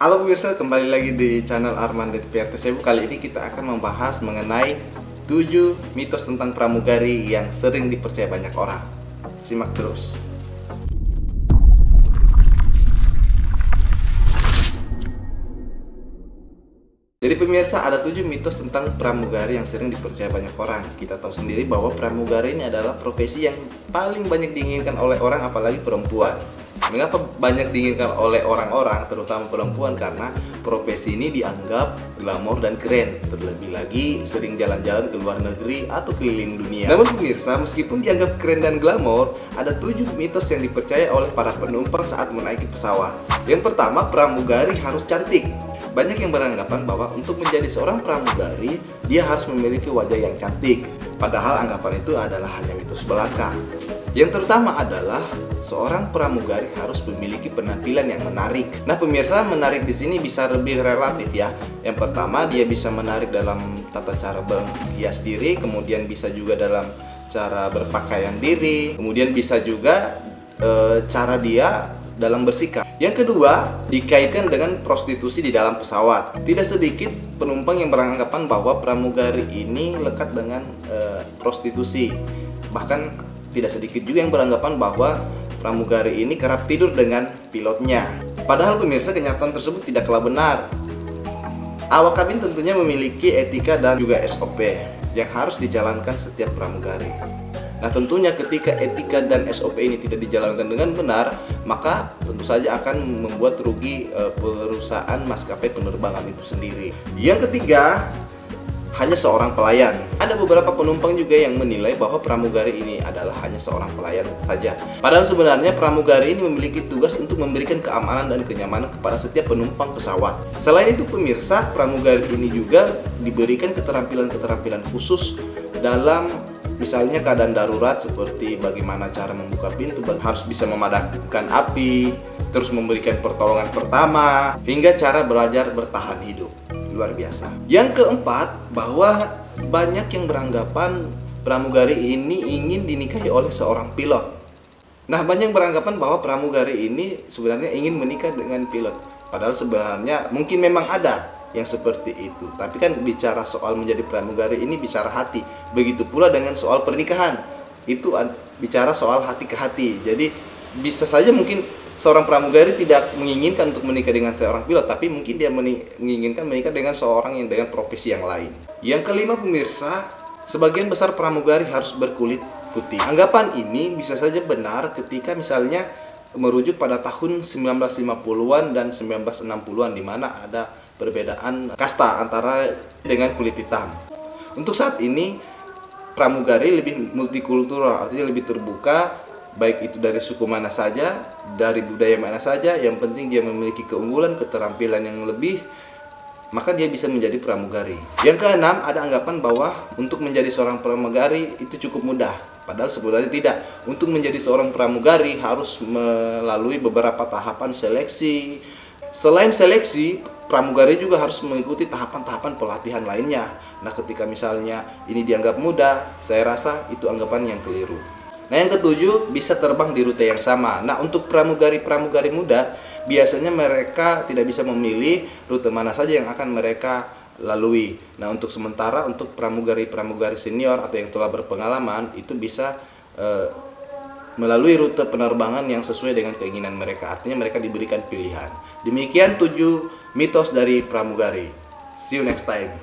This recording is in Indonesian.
Halo pemirsa, kembali lagi di channel Arman DTV. Kali ini kita akan membahas mengenai 7 mitos tentang pramugari yang sering dipercaya banyak orang. Simak terus. Jadi pemirsa, ada 7 mitos tentang pramugari yang sering dipercaya banyak orang. Kita tahu sendiri bahwa pramugari ini adalah profesi yang paling banyak diinginkan oleh orang, apalagi perempuan. Mengapa banyak diinginkan oleh orang-orang, terutama perempuan? Karena profesi ini dianggap glamor dan keren. Terlebih lagi sering jalan-jalan ke luar negeri atau keliling dunia. Namun pemirsa, meskipun dianggap keren dan glamor, ada 7 mitos yang dipercaya oleh para penumpang saat menaiki pesawat. Yang pertama, pramugari harus cantik. Banyak yang beranggapan bahwa untuk menjadi seorang pramugari, dia harus memiliki wajah yang cantik. Padahal anggapan itu adalah hanya mitos belaka. Yang terutama adalah seorang pramugari harus memiliki penampilan yang menarik. Nah pemirsa, menarik di sini bisa lebih relatif ya. Yang pertama, dia bisa menarik dalam tata cara berhias diri, kemudian bisa juga dalam cara berpakaian diri, kemudian bisa juga cara dia dalam bersikap. Yang kedua, dikaitkan dengan prostitusi di dalam pesawat. Tidak sedikit penumpang yang beranggapan bahwa pramugari ini lekat dengan prostitusi. Bahkan tidak sedikit juga yang beranggapan bahwa pramugari ini kerap tidur dengan pilotnya. Padahal pemirsa, kenyataan tersebut tidaklah benar. Awak kabin tentunya memiliki etika dan juga SOP yang harus dijalankan setiap pramugari. Nah tentunya ketika etika dan SOP ini tidak dijalankan dengan benar, maka tentu saja akan membuat rugi perusahaan maskapai penerbangan itu sendiri. Yang ketiga, hanya seorang pelayan. Ada beberapa penumpang juga yang menilai bahwa pramugari ini adalah hanya seorang pelayan saja. Padahal sebenarnya pramugari ini memiliki tugas untuk memberikan keamanan dan kenyamanan kepada setiap penumpang pesawat. Selain itu pemirsa, pramugari ini juga diberikan keterampilan-keterampilan khusus dalam misalnya keadaan darurat, seperti bagaimana cara membuka pintu, harus bisa memadamkan api, terus memberikan pertolongan pertama, hingga cara belajar bertahan hidup. Luar biasa. Yang keempat, bahwa banyak yang beranggapan pramugari ini ingin dinikahi oleh seorang pilot. Nah, banyak yang beranggapan bahwa pramugari ini sebenarnya ingin menikah dengan pilot. Padahal sebenarnya mungkin memang ada yang seperti itu. Tapi kan bicara soal menjadi pramugari ini bicara hati. Begitu pula dengan soal pernikahan. Itu bicara soal hati ke hati. Jadi bisa saja mungkin seorang pramugari tidak menginginkan untuk menikah dengan seorang pilot, tapi mungkin dia menginginkan menikah dengan seorang yang dengan profesi yang lain. Yang kelima pemirsa, sebagian besar pramugari harus berkulit putih. Anggapan ini bisa saja benar ketika misalnya merujuk pada tahun 1950-an dan 1960-an, di mana ada perbedaan kasta antara dengan kulit hitam. Untuk saat ini pramugari lebih multikultural, artinya lebih terbuka, baik itu dari suku mana saja, dari budaya mana saja, yang penting dia memiliki keunggulan, keterampilan yang lebih, maka dia bisa menjadi pramugari. Yang keenam, ada anggapan bahwa untuk menjadi seorang pramugari itu cukup mudah. Padahal sebenarnya tidak. Untuk menjadi seorang pramugari harus melalui beberapa tahapan seleksi. Selain seleksi, pramugari juga harus mengikuti tahapan-tahapan pelatihan lainnya. Nah, ketika misalnya ini dianggap mudah, saya rasa itu anggapan yang keliru. Nah, yang ketujuh, bisa terbang di rute yang sama. Nah, untuk pramugari-pramugari muda, biasanya mereka tidak bisa memilih rute mana saja yang akan mereka lalui. Nah, untuk sementara, untuk pramugari-pramugari senior atau yang telah berpengalaman, itu bisa melalui rute penerbangan yang sesuai dengan keinginan mereka. Artinya mereka diberikan pilihan. Demikian 7 mitos dari pramugari. See you next time.